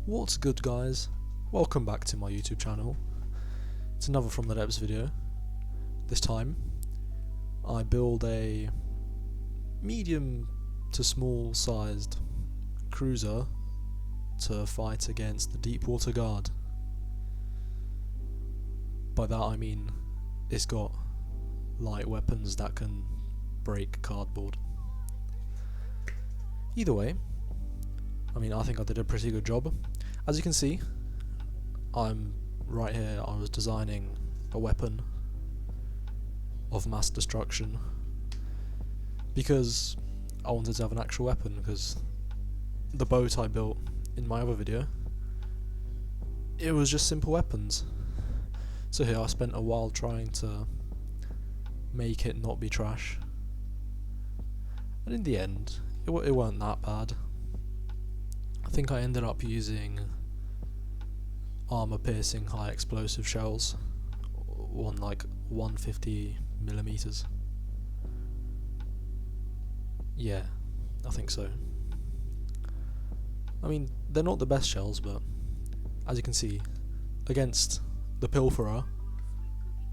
What's good, guys? Welcome back to my YouTube channel. It's another From the Depths video. This time I build a medium to small sized cruiser to fight against the Deepwater Guard. By that I mean it's got light weapons that can break cardboard. Either way, I think I did a pretty good job. As you can see, I'm right here. I was designing a weapon of mass destruction because I wanted to have an actual weapon, because the boat I built in my other video, it was just simple weapons. So here I spent a while trying to make it not be trash, and in the end it weren't that bad. I think I ended up using armor piercing high explosive shells, like 150mm. Yeah, I think so. They're not the best shells, but as you can see, against the Pilferer,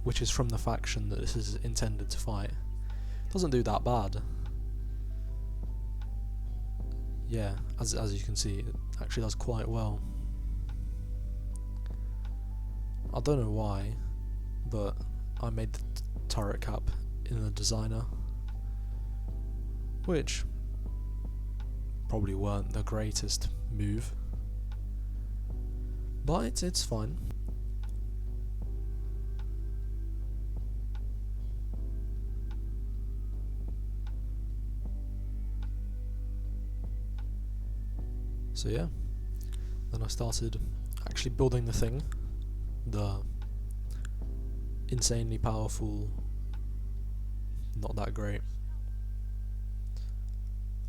which is from the faction that this is intended to fight, it doesn't do that bad. Yeah, as you can see, it actually does quite well. I don't know why, but I made the turret cap in the designer, which probably weren't the greatest move, but it's fine. So yeah, then I started actually building the thing, the insanely powerful, not that great.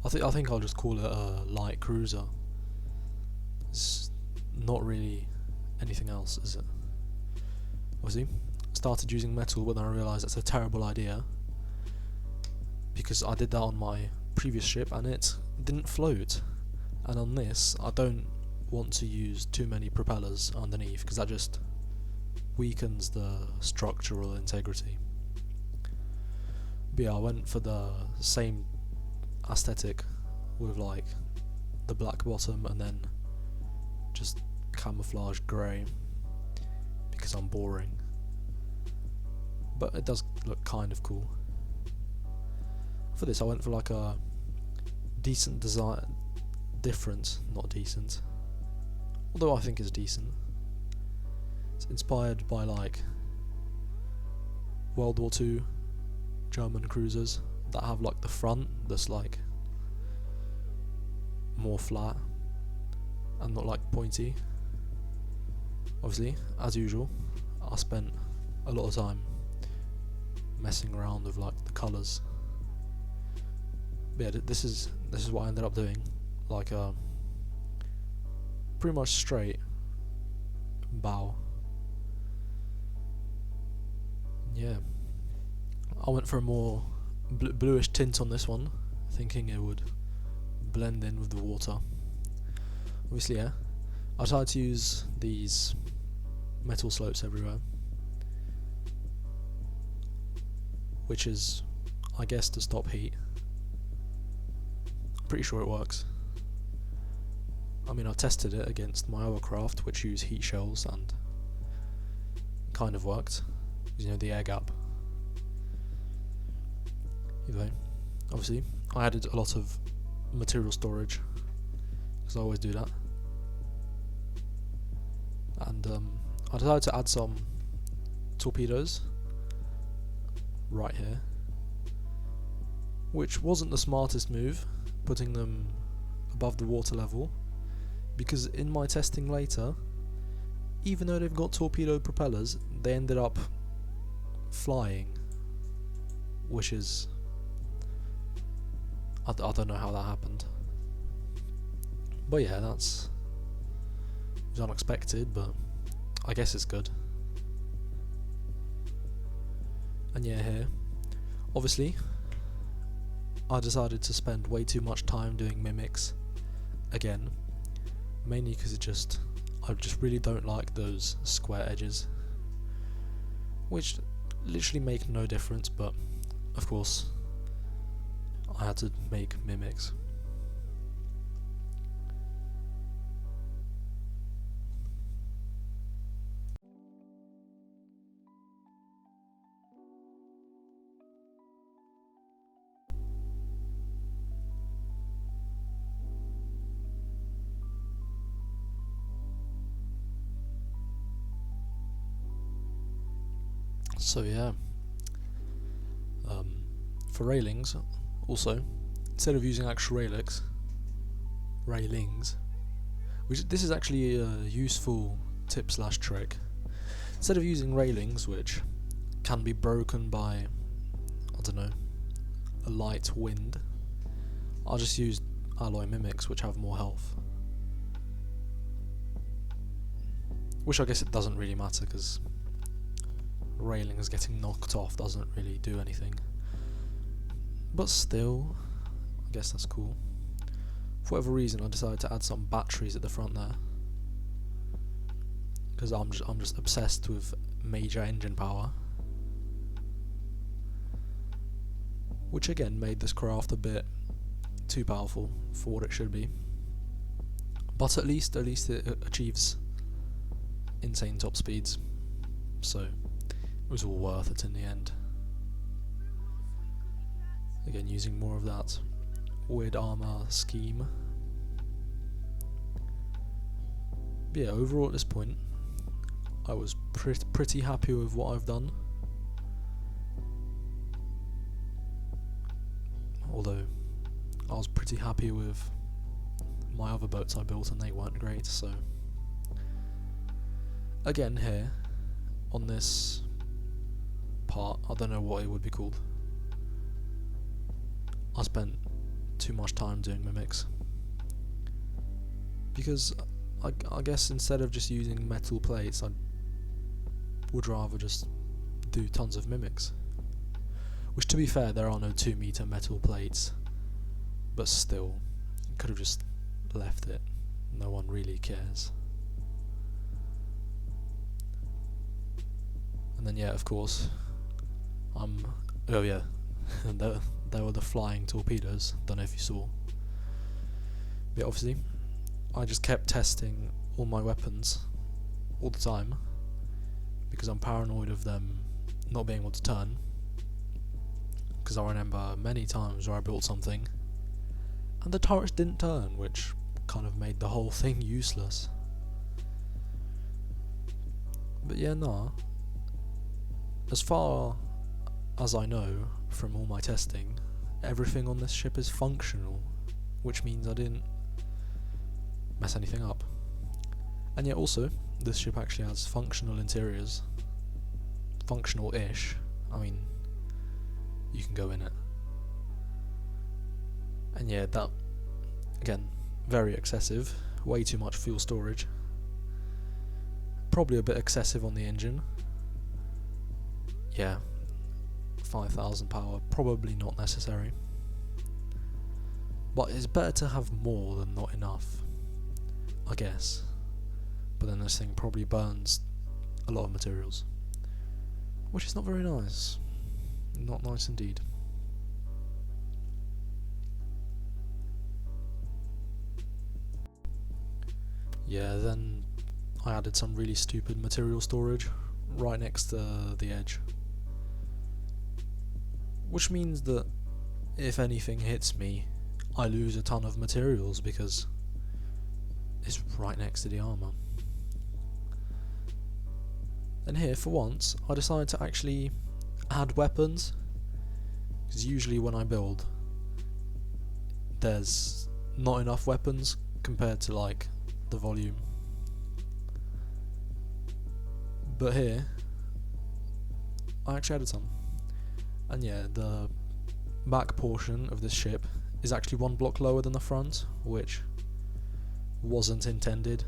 I think I'll just call it a light cruiser. It's not really anything else, is it? Obviously, started using metal, but then I realised that's a terrible idea, because I did that on my previous ship and it didn't float. And on this, I don't want to use too many propellers underneath, because that just weakens the structural integrity. But yeah, I went for the same aesthetic with like the black bottom and then just camouflage grey, because I'm boring. But it does look kind of cool. For this I went for like a decent design. Not decent, although I think it's decent. It's inspired by like World War II German cruisers that have like the front that's like more flat and not like pointy. Obviously, as usual, I spent a lot of time messing around with like the colours. But yeah, this is what I ended up doing. Like a pretty much straight bow. Yeah, I went for a more bluish tint on this one, thinking it would blend in with the water. Obviously, yeah, I tried to use these metal slopes everywhere, which is, I guess, to stop heat. I'm pretty sure it works. I tested it against my other craft, which used heat shells, and kind of worked. You know, the air gap. Either way, obviously, I added a lot of material storage, because I always do that. And I decided to add some torpedoes right here, which wasn't the smartest move, putting them above the water level, because in my testing later, even though they've got torpedo propellers, they ended up flying, which is, I don't know how that happened. But yeah, it was unexpected, but I guess it's good. And yeah, here, obviously, I decided to spend way too much time doing mimics again, mainly because I just really don't like those square edges, which literally make no difference, but of course I had to make mimics. So yeah, for railings, also, instead of using actual railings, which this is actually a useful tip/trick. Instead of using railings, which can be broken by, I don't know, a light wind, I'll just use alloy mimics, which have more health. Which I guess it doesn't really matter, because railings getting knocked off doesn't really do anything. But still, I guess that's cool. For whatever reason, I decided to add some batteries at the front there, because I'm just obsessed with major engine power, which again made this craft a bit too powerful for what it should be. But at least it achieves insane top speeds, so it was all worth it in the end. Again, using more of that weird armor scheme. But yeah, overall at this point, I was pretty happy with what I've done. Although, I was pretty happy with my other boats I built and they weren't great, so... Again here, on this part, I don't know what it would be called. I spent too much time doing mimics. Because I guess instead of just using metal plates, I would rather just do tons of mimics. Which, to be fair, there are no 2 meter metal plates, but still, you could have just left it. No one really cares. And then yeah, of course, oh yeah, there were the flying torpedoes, don't know if you saw. But obviously, I just kept testing all my weapons all the time, because I'm paranoid of them not being able to turn. Because I remember many times where I built something and the turrets didn't turn, which kind of made the whole thing useless. But yeah, nah. As far as I know from all my testing, everything on this ship is functional, which means I didn't mess anything up. And yet also, this ship actually has functional interiors. Functional-ish. I mean, you can go in it. And yeah, that, again, very excessive. Way too much fuel storage. Probably a bit excessive on the engine. Yeah, 5,000 power, probably not necessary. But it's better to have more than not enough, I guess. But then this thing probably burns a lot of materials, which is not very nice. Not nice indeed. Yeah, then I added some really stupid material storage right next to the edge. Which means that if anything hits me, I lose a ton of materials because it's right next to the armour. And here, for once, I decided to actually add weapons, because usually when I build, there's not enough weapons compared to like the volume. But here, I actually added some. And yeah, the back portion of this ship is actually 1 block lower than the front, which wasn't intended,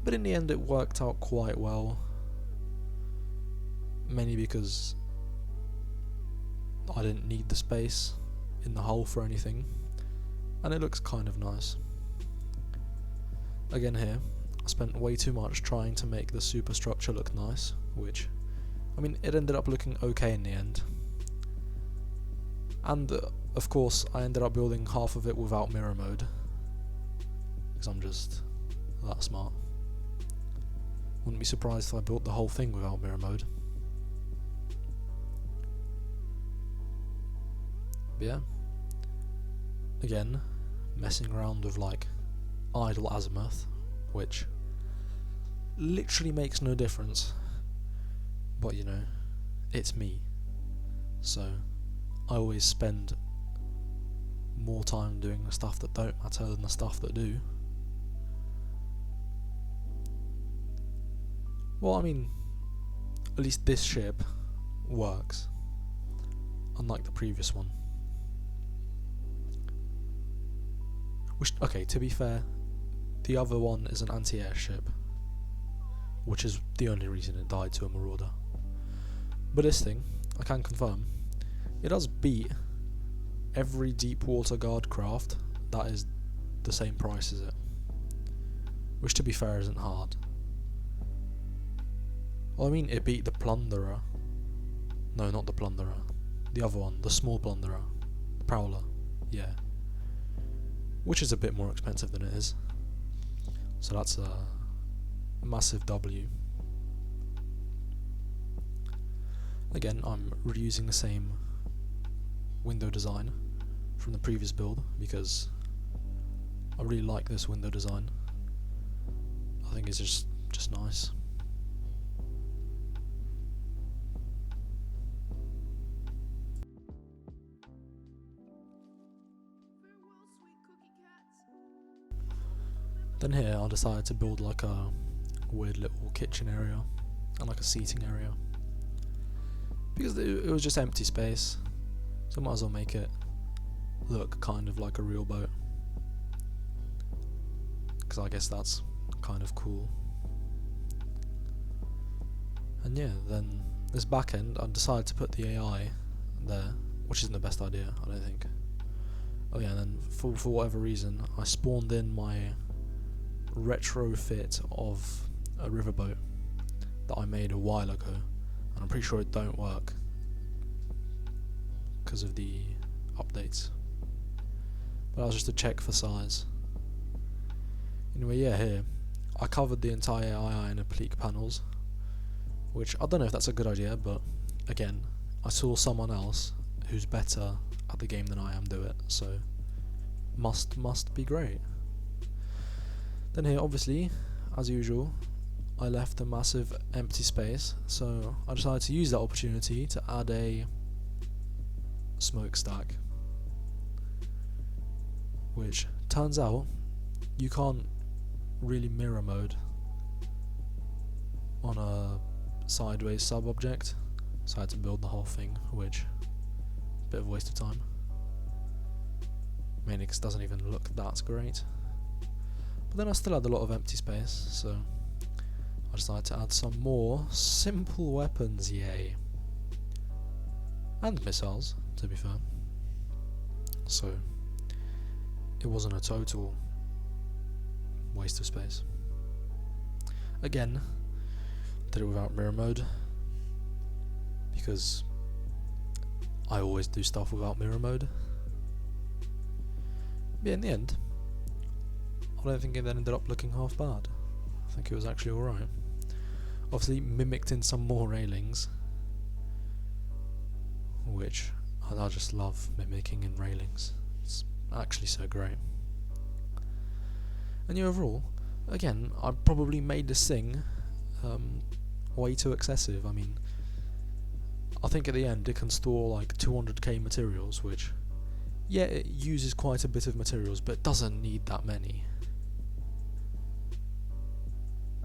but in the end it worked out quite well, mainly because I didn't need the space in the hull for anything, and it looks kind of nice. again here, I spent way too much trying to make the superstructure look nice, which, I mean, it ended up looking okay in the end. And, of course, I ended up building half of it without mirror mode, because I'm just that smart. Wouldn't be surprised if I built the whole thing without mirror mode. But yeah, again, messing around with like idle azimuth, which literally makes no difference, but you know, it's me, so I always spend more time doing the stuff that don't matter than the stuff that do. Well, I mean, at least this ship works, unlike the previous one. Which, okay, to be fair, the other one is an anti-air ship, which is the only reason it died to a marauder. But this thing, I can confirm, it does beat every deep water guard craft that is the same price as it. Which, to be fair, isn't hard. Well, I mean, it beat the Plunderer. No, not the Plunderer. The other one, the small Plunderer. The Prowler. Yeah. Which is a bit more expensive than it is. So that's a massive W. Again, I'm reusing the same window design from the previous build because I really like this window design. I think it's just nice. Then here I decided to build like a weird little kitchen area and like a seating area because it was just empty space, so I might as well make it look kind of like a real boat, because I guess that's kind of cool. And yeah, then this back end I decided to put the AI there, which isn't the best idea, I don't think. Oh yeah, and then for whatever reason I spawned in my retrofit of a riverboat that I made a while ago, and I'm pretty sure it don't work because of the updates, but that was just to check for size. Anyway, yeah, here I covered the entire AI in applique panels, which I don't know if that's a good idea, but again, I saw someone else who's better at the game than I am do it, so must be great. Then here, obviously, as usual, I left a massive empty space, so I decided to use that opportunity to add a smokestack, which turns out you can't really mirror mode on a sideways sub-object, so I had to build the whole thing, which a bit of a waste of time, mainly because it doesn't even look that great. But then I still had a lot of empty space, so I decided to add some more simple weapons, yay. And missiles, to be fair. So it wasn't a total waste of space. Again, did it without mirror mode, because I always do stuff without mirror mode. But in the end, I don't think it ended up looking half bad. I think it was actually alright. Obviously mimicked in some more railings, which I just love mimicking in railings. It's actually so great. And yeah, overall, again, I probably made this thing way too excessive. I mean, I think at the end it can store like 200k materials, which, yeah, it uses quite a bit of materials, but it doesn't need that many.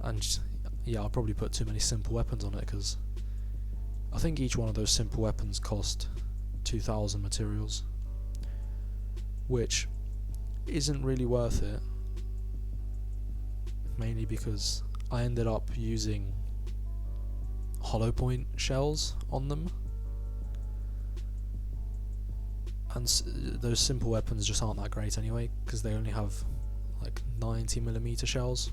And yeah, I'll probably put too many simple weapons on it, because I think each one of those simple weapons cost 2,000 materials, which isn't really worth it, mainly because I ended up using hollow point shells on them, and those simple weapons just aren't that great anyway, because they only have like 90mm shells,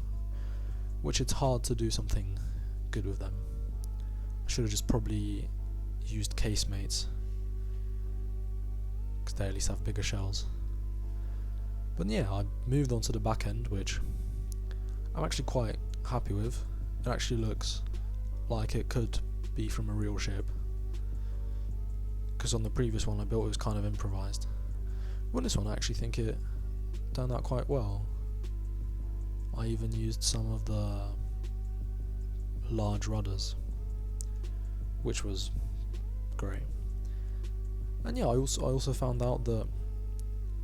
which it's hard to do something good with them. I should have just probably used casemates, because they at least have bigger shells. But yeah, I moved on to the back end, which I'm actually quite happy with. It actually looks like it could be from a real ship, because on the previous one I built it was kind of improvised. Well, this one I actually think it turned out quite well. I even used some of the large rudders, which was great. And yeah, I also found out that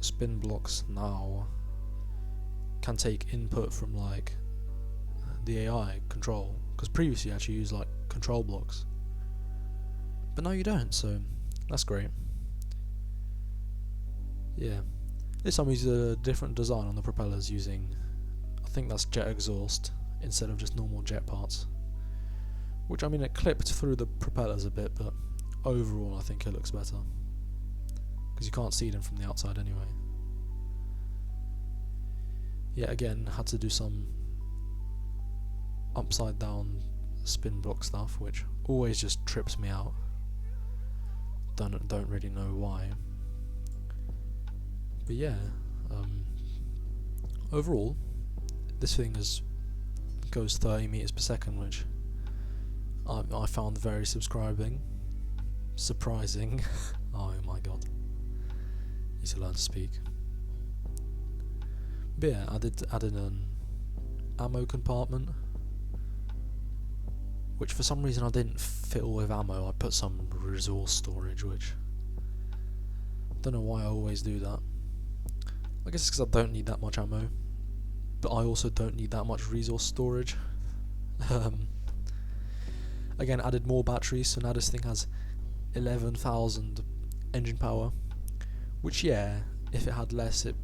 spin blocks now can take input from like the AI control, because previously you actually used like control blocks, but now you don't, so that's great. Yeah, this time we used a different design on the propellers using, I think that's jet exhaust instead of just normal jet parts, which I mean it clipped through the propellers a bit, but overall I think it looks better, because you can't see them from the outside anyway. Yeah, again, had to do some upside down spin block stuff, which always just trips me out. Don't really know why. But yeah, overall, this thing goes 30 meters per second, which I found very surprising. Oh my god, need to learn to speak. But yeah, I added an ammo compartment, which for some reason I didn't fill with ammo. I put some resource storage, which don't know why I always do that. I guess it's because I don't need that much ammo, but I also don't need that much resource storage. Again, added more batteries, so now this thing has 11,000 engine power, which yeah, if it had less it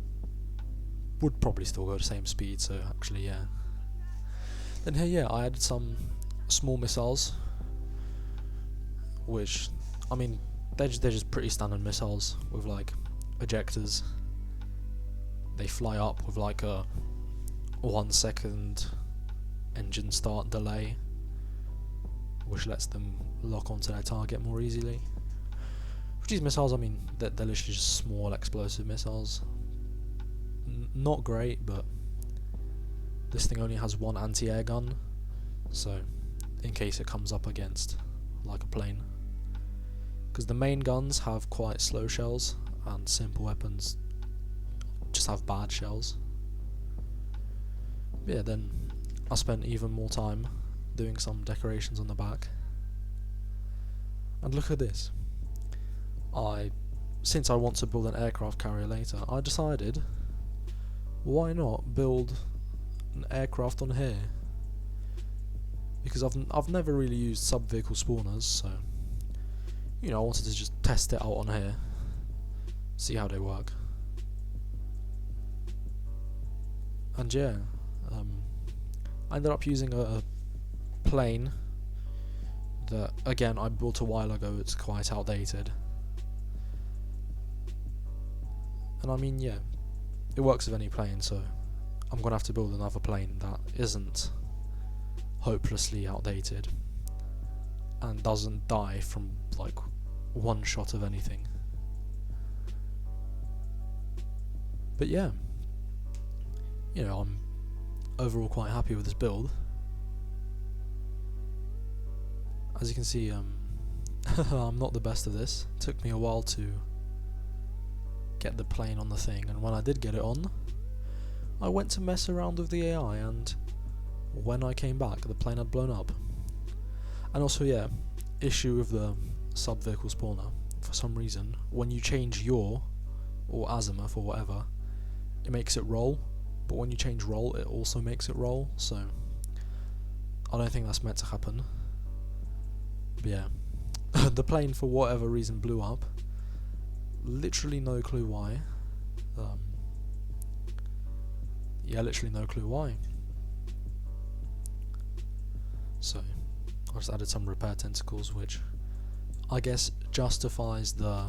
would probably still go the same speed, so actually yeah. Then here, yeah, I added some small missiles, which, I mean, they're just pretty standard missiles with like ejectors. They fly up with like a 1 second engine start delay, which lets them lock onto their target more easily. With these missiles, I mean, they're literally just small explosive missiles. Not great, but this thing only has one anti-air gun, so in case it comes up against like a plane. Because the main guns have quite slow shells, and simple weapons just have bad shells. But yeah, then I spent even more time doing some decorations on the back. And look at this. Since I want to build an aircraft carrier later, I decided, why not build an aircraft on here? Because I've never really used sub-vehicle spawners, so you know, I wanted to just test it out on here, see how they work. And yeah, I ended up using a plane that, again, I built a while ago. It's quite outdated, and I mean, yeah, it works with any plane, so I'm gonna have to build another plane that isn't hopelessly outdated and doesn't die from like one shot of anything. But yeah, you know, I'm overall quite happy with this build. As you can see, I'm not the best of this. It took me a while to get the plane on the thing, and when I did get it on, I went to mess around with the AI, and when I came back, the plane had blown up. And also, yeah, issue with the sub-vehicle spawner, for some reason, when you change yaw or azimuth or whatever, it makes it roll, but when you change roll, it also makes it roll, so I don't think that's meant to happen. But yeah, the plane for whatever reason blew up. Literally no clue why. Yeah, literally no clue why. So I just added some repair tentacles, which I guess justifies the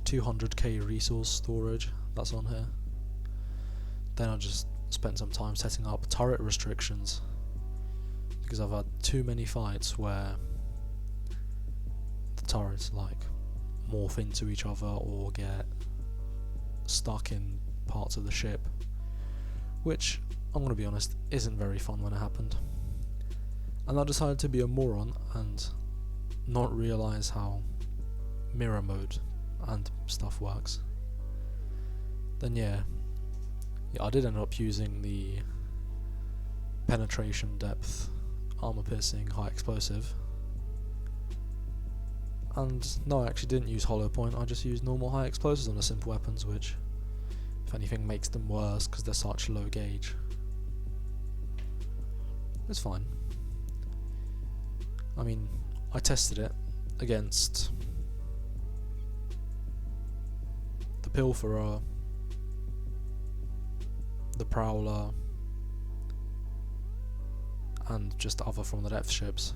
200k resource storage that's on here. Then I just spent some time setting up turret restrictions, because I've had too many fights where the turrets like morph into each other or get stuck in parts of the ship, which, I'm gonna be honest, isn't very fun when it happened. And I decided to be a moron and not realise how mirror mode and stuff works. Then yeah, I did end up using the penetration depth, armor piercing, high explosive. And no, I actually didn't use hollow point, I just used normal high explosives on the simple weapons, which, if anything, makes them worse because they're such low gauge. It's fine. I mean, I tested it against the Pilferer, the Prowler, and just other from the depth ships,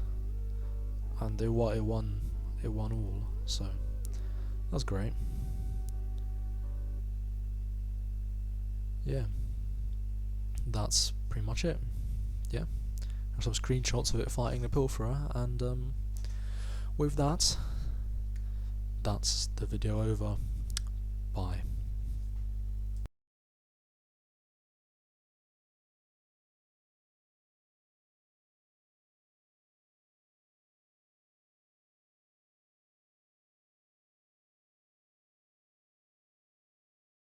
and it won all, so that's great. Yeah, that's pretty much it. Yeah, there's some screenshots of it fighting the Pilferer, and with that, that's the video over. Bye.